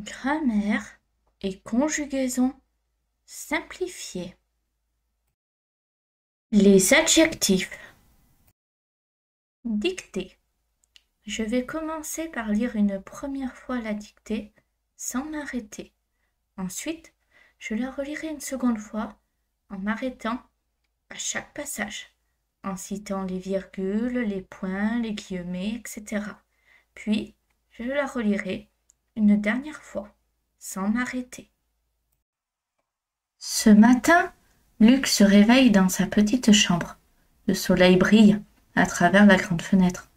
Grammaire et conjugaison simplifiée. Les adjectifs. Dictée. Je vais commencer par lire une première fois la dictée sans m'arrêter. Ensuite, je la relirai une seconde fois en m'arrêtant à chaque passage, en citant les virgules, les points, les guillemets, etc. Puis, je la relirai une dernière fois, sans m'arrêter. Ce matin, Luc se réveille dans sa petite chambre. Le soleil brille à travers la grande fenêtre.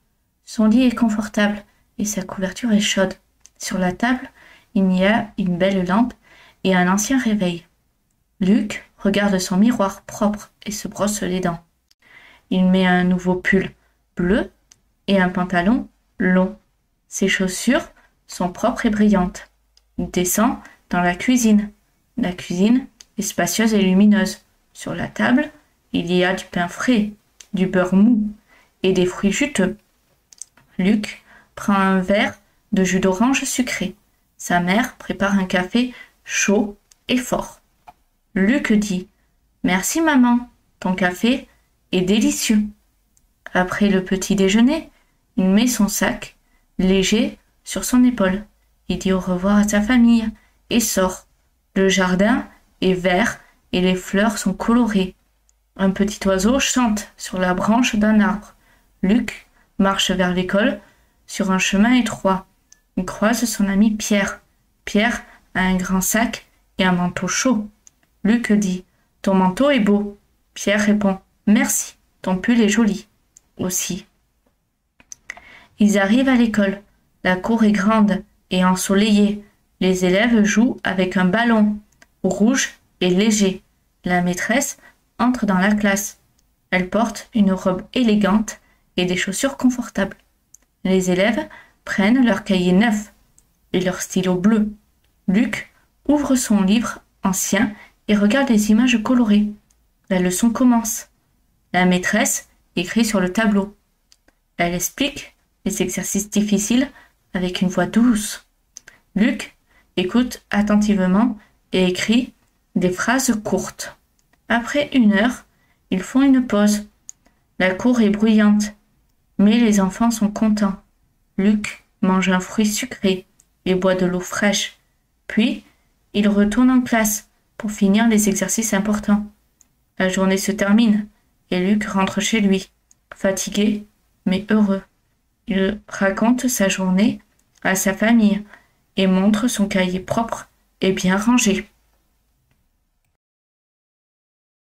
Son lit est confortable et sa couverture est chaude. Sur la table, il y a une belle lampe et un ancien réveil. Luc regarde son miroir propre et se brosse les dents. Il met un nouveau pull bleu et un pantalon long. Ses chaussures sont propres et brillantes. Il descend dans la cuisine. La cuisine est spacieuse et lumineuse. Sur la table, il y a du pain frais, du beurre mou et des fruits juteux. Luc prend un verre de jus d'orange sucré. Sa mère prépare un café chaud et fort. Luc dit « Merci maman, ton café est délicieux ». Après le petit déjeuner, il met son sac léger sur son épaule. Il dit au revoir à sa famille et sort. Le jardin est vert et les fleurs sont colorées. Un petit oiseau chante sur la branche d'un arbre. Luc marche vers l'école sur un chemin étroit. Il croise son ami Pierre. Pierre a un grand sac et un manteau chaud. Luc dit « Ton manteau est beau ». Pierre répond « Merci, ton pull est joli aussi ». Ils arrivent à l'école. La cour est grande et ensoleillée. Les élèves jouent avec un ballon rouge et léger. La maîtresse entre dans la classe. Elle porte une robe élégante et des chaussures confortables. Les élèves prennent leurs cahiers neufs et leurs stylos bleus. Luc ouvre son livre ancien et regarde les images colorées. La leçon commence. La maîtresse écrit sur le tableau. Elle explique les exercices difficiles avec une voix douce. Luc écoute attentivement et écrit des phrases courtes. Après 1 heure, ils font une pause. La cour est bruyante, mais les enfants sont contents. Luc mange un fruit sucré et boit de l'eau fraîche. Puis, il retourne en classe pour finir les exercices importants. La journée se termine et Luc rentre chez lui, fatigué mais heureux. Il raconte sa journée à sa famille et montre son cahier propre et bien rangé.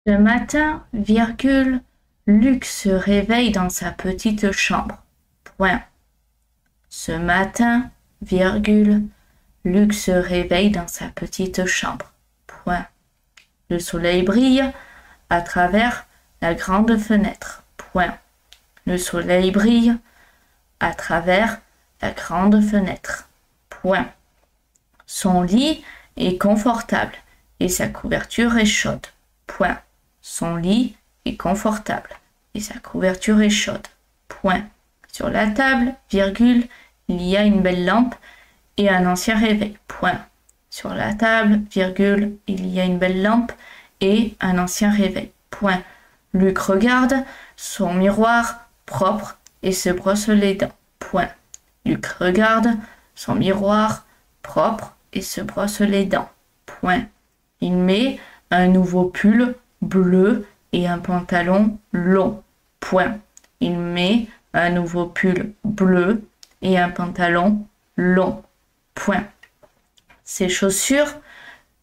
Ce matin, virgule, Luc se réveille dans sa petite chambre. Point. Ce matin, virgule, Luc se réveille dans sa petite chambre. Point. Le soleil brille à travers la grande fenêtre. Point. Le soleil brille à travers la grande fenêtre. Point. Son lit est confortable et sa couverture est chaude. Point. Son lit est confortable et sa couverture est chaude. Point. Sur la table, virgule, il y a une belle lampe et un ancien réveil. Point. Sur la table, virgule, il y a une belle lampe et un ancien réveil. Point. Luc regarde son miroir propre et se brosse les dents. Point. Luc regarde son miroir propre et se brosse les dents. Point. Il met un nouveau pull bleu et un pantalon long. Point. Il met un nouveau pull bleu et un pantalon long. Point. Ses chaussures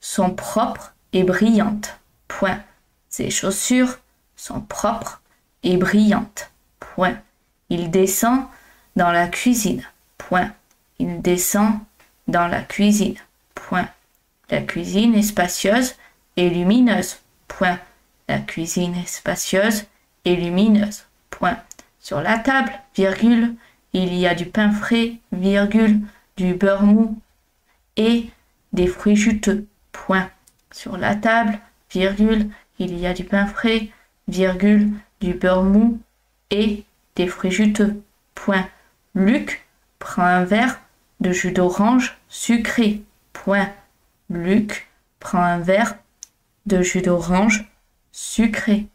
sont propres et brillantes. Point. Ses chaussures sont propres et brillantes. Point. Il descend dans la cuisine. Point. Il descend dans la cuisine. Point. La cuisine est spacieuse et lumineuse. Point. La cuisine est spacieuse et lumineuse. Point. Sur la table, virgule, il y a du pain frais, virgule, du beurre mou et des fruits juteux. Point. Sur la table, virgule, il y a du pain frais, virgule, du beurre mou et des fruits juteux. Point. Luc prend un verre de jus d'orange sucré. Point. Luc prend un verre de jus d'orange sucré.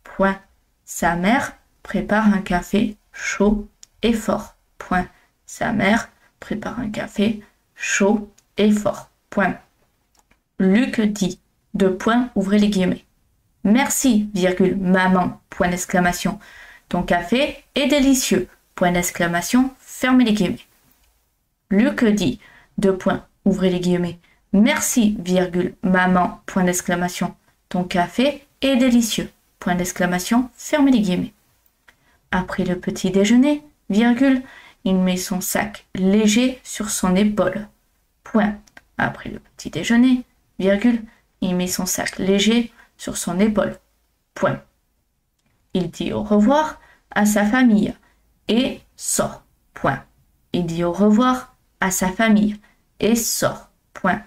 Point. Sa mère prépare un café chaud et fort. Point. Sa mère prépare un café chaud et fort. Point. Luc dit, ouvrez les guillemets. Merci, virgule, maman, point d'exclamation. Ton café est délicieux, point d'exclamation, fermez les guillemets. Luc dit, ouvrez les guillemets. Merci, virgule, maman, point d'exclamation. Ton café est délicieux, point d'exclamation, fermez les guillemets. Après le petit déjeuner, virgule, il met son sac léger sur son épaule. Point. Après le petit déjeuner, virgule, il met son sac léger sur son épaule. Point. Il dit au revoir à sa famille et sort. Point. Il dit au revoir à sa famille et sort. Point.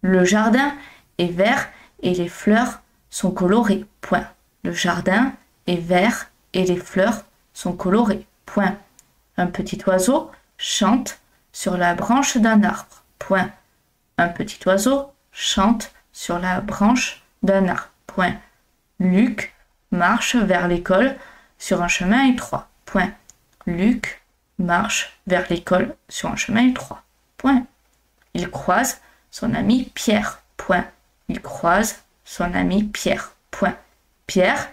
Le jardin est vert et les fleurs sont colorées. Point. Le jardin est vert et les fleurs sont colorées. Point. Un petit oiseau chante sur la branche d'un arbre. Point. Un petit oiseau chante sur la branche d'un arbre. Point. Luc marche vers l'école sur un chemin étroit. Point. Luc marche vers l'école sur un chemin étroit. Point. Il croise son ami Pierre. Point. Il croise son ami Pierre. Point. Pierre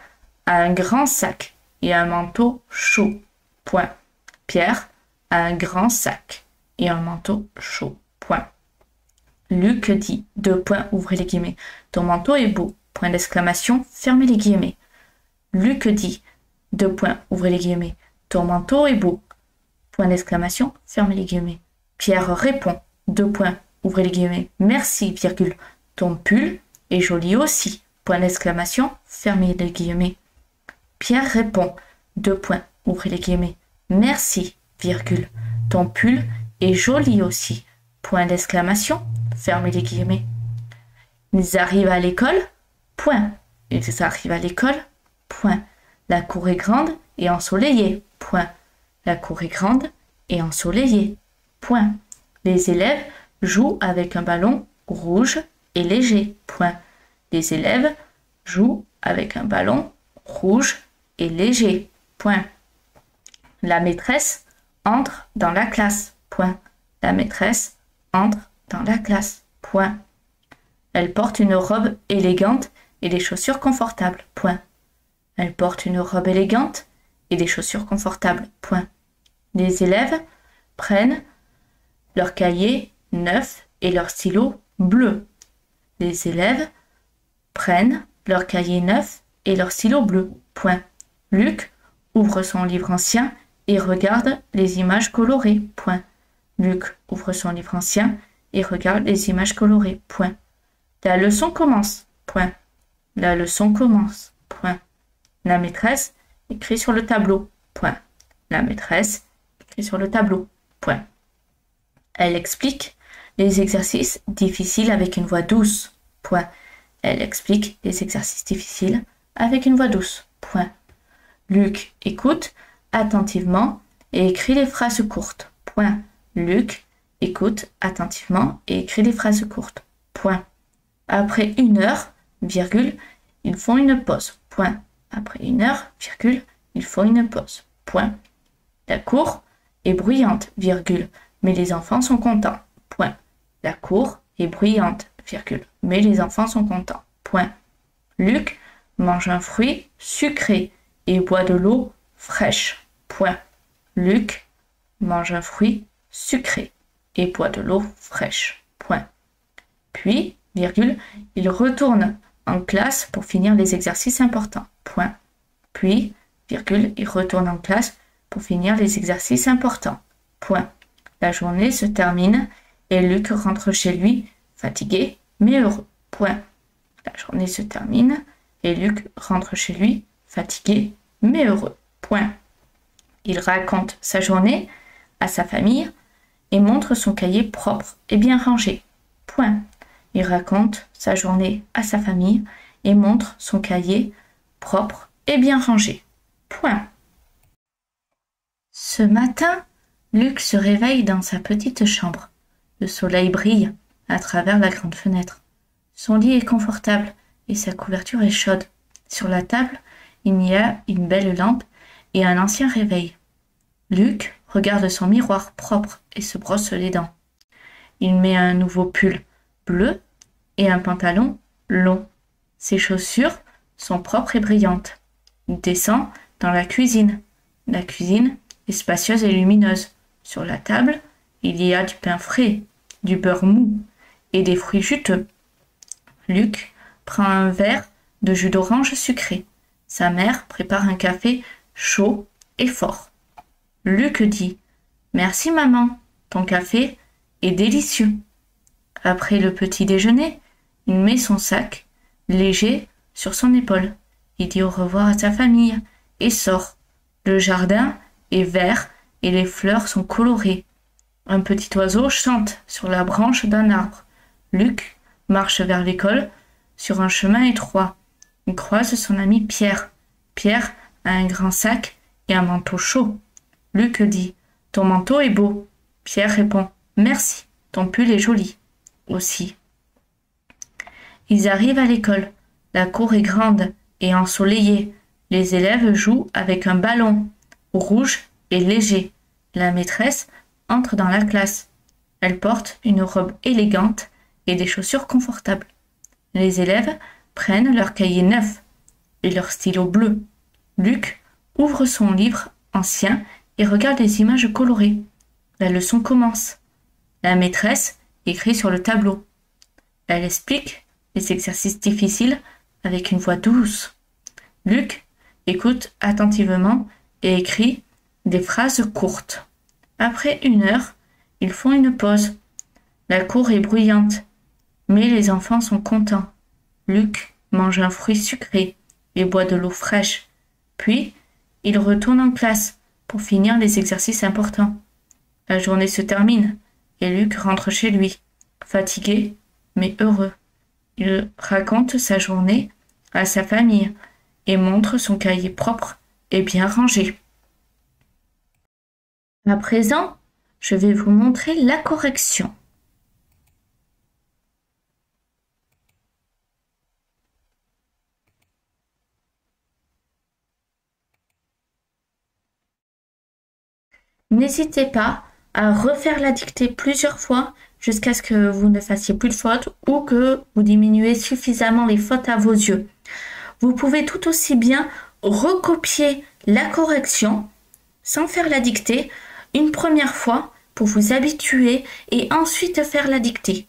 a un grand sac et un manteau chaud. Point. Pierre a un grand sac et un manteau chaud. Point. Luc dit, ouvrez les guillemets. Ton manteau est beau. Point d'exclamation, fermez les guillemets. Luc dit, ouvrez les guillemets. Ton manteau est beau. Point d'exclamation, fermez les guillemets. Pierre répond, ouvrez les guillemets. Merci, virgule. Ton pull est joli aussi. Point d'exclamation, fermez les guillemets. Pierre répond, ouvrez les guillemets. Merci, virgule. Ton pull est joli aussi. Point d'exclamation, fermez les guillemets. Ils arrivent à l'école. Point. Ils arrivent à l'école. Point. La cour est grande et ensoleillée. Point. La cour est grande et ensoleillée. Point. Les élèves jouent avec un ballon rouge et léger. Point. Les élèves jouent avec un ballon rouge et léger. Point. La maîtresse entre dans la classe. Point. La maîtresse entre dans la classe. Point. Elle porte une robe élégante et des chaussures confortables. Point. Elle porte une robe élégante et des chaussures confortables. Point. Les élèves prennent leur cahier neuf et leur stylo bleu. Les élèves prennent leur cahier neuf et leur stylo bleu. Point. Luc ouvre son livre ancien et regarde les images colorées. Point. Luc ouvre son livre ancien et regarde les images colorées. Point. La leçon commence. Point. La leçon commence. Point. La maîtresse écrit sur le tableau. Point. La maîtresse écrit sur le tableau. Point. Elle explique les exercices difficiles avec une voix douce. Point. Elle explique les exercices difficiles avec une voix douce. Point. Luc écoute attentivement et écrit les phrases courtes. Point. Luc écoute attentivement et écrit les phrases courtes. Point. Après 1 heure, virgule, ils font une pause. Point. Après 1 heure, virgule, ils font une pause. Point. La cour est bruyante, virgule, mais les enfants sont contents. Point. La cour est bruyante, virgule, mais les enfants sont contents. Point. Luc mange un fruit sucré et boit de l'eau fraîche. Point. Luc mange un fruit sucré et boit de l'eau fraîche. Point. Puis, virgule, il retourne en classe pour finir les exercices importants. Point. Puis, virgule, il retourne en classe pour finir les exercices importants. Point. La journée se termine et Luc rentre chez lui, fatigué mais heureux. Point. La journée se termine et Luc rentre chez lui, fatigué mais heureux. Point. Il raconte sa journée à sa famille et montre son cahier propre et bien rangé. Point. Il raconte sa journée à sa famille et montre son cahier propre et bien rangé. Point. Ce matin, Luc se réveille dans sa petite chambre. Le soleil brille à travers la grande fenêtre. Son lit est confortable et sa couverture est chaude. Sur la table, il y a une belle lampe et un ancien réveil. Luc regarde son miroir propre et se brosse les dents. Il met un nouveau pull bleu et un pantalon long. Ses chaussures sont propres et brillantes. Il descend dans la cuisine. La cuisine est spacieuse et lumineuse. Sur la table, il y a du pain frais, du beurre mou et des fruits juteux. Luc prend un verre de jus d'orange sucré. Sa mère prépare un café chaud et fort. Luc dit « Merci maman, ton café est délicieux ». Après le petit déjeuner, il met son sac, léger, sur son épaule. Il dit au revoir à sa famille et sort. Le jardin est vert et les fleurs sont colorées. Un petit oiseau chante sur la branche d'un arbre. Luc marche vers l'école sur un chemin étroit. Il croise son ami Pierre. Pierre a un grand sac et un manteau chaud. Luc dit « Ton manteau est beau ». Pierre répond « Merci, ton pull est joli aussi ». Ils arrivent à l'école. La cour est grande et ensoleillée. Les élèves jouent avec un ballon rouge et léger. La maîtresse entre dans la classe. Elle porte une robe élégante et des chaussures confortables. Les élèves prennent leurs cahiers neufs et leurs stylos bleus. Luc ouvre son livre ancien et regarde les images colorées. La leçon commence. La maîtresse écrit sur le tableau. Elle explique les exercices difficiles avec une voix douce. Luc écoute attentivement et écrit des phrases courtes. Après 1 heure, ils font une pause. La cour est bruyante, mais les enfants sont contents. Luc mange un fruit sucré et boit de l'eau fraîche. Puis, il retourne en classe pour finir les exercices importants. La journée se termine et Luc rentre chez lui, fatigué mais heureux. Il raconte sa journée à sa famille et montre son cahier propre et bien rangé. À présent, je vais vous montrer la correction. N'hésitez pas à refaire la dictée plusieurs fois jusqu'à ce que vous ne fassiez plus de fautes ou que vous diminuez suffisamment les fautes à vos yeux. Vous pouvez tout aussi bien recopier la correction sans faire la dictée une première fois pour vous habituer et ensuite faire la dictée.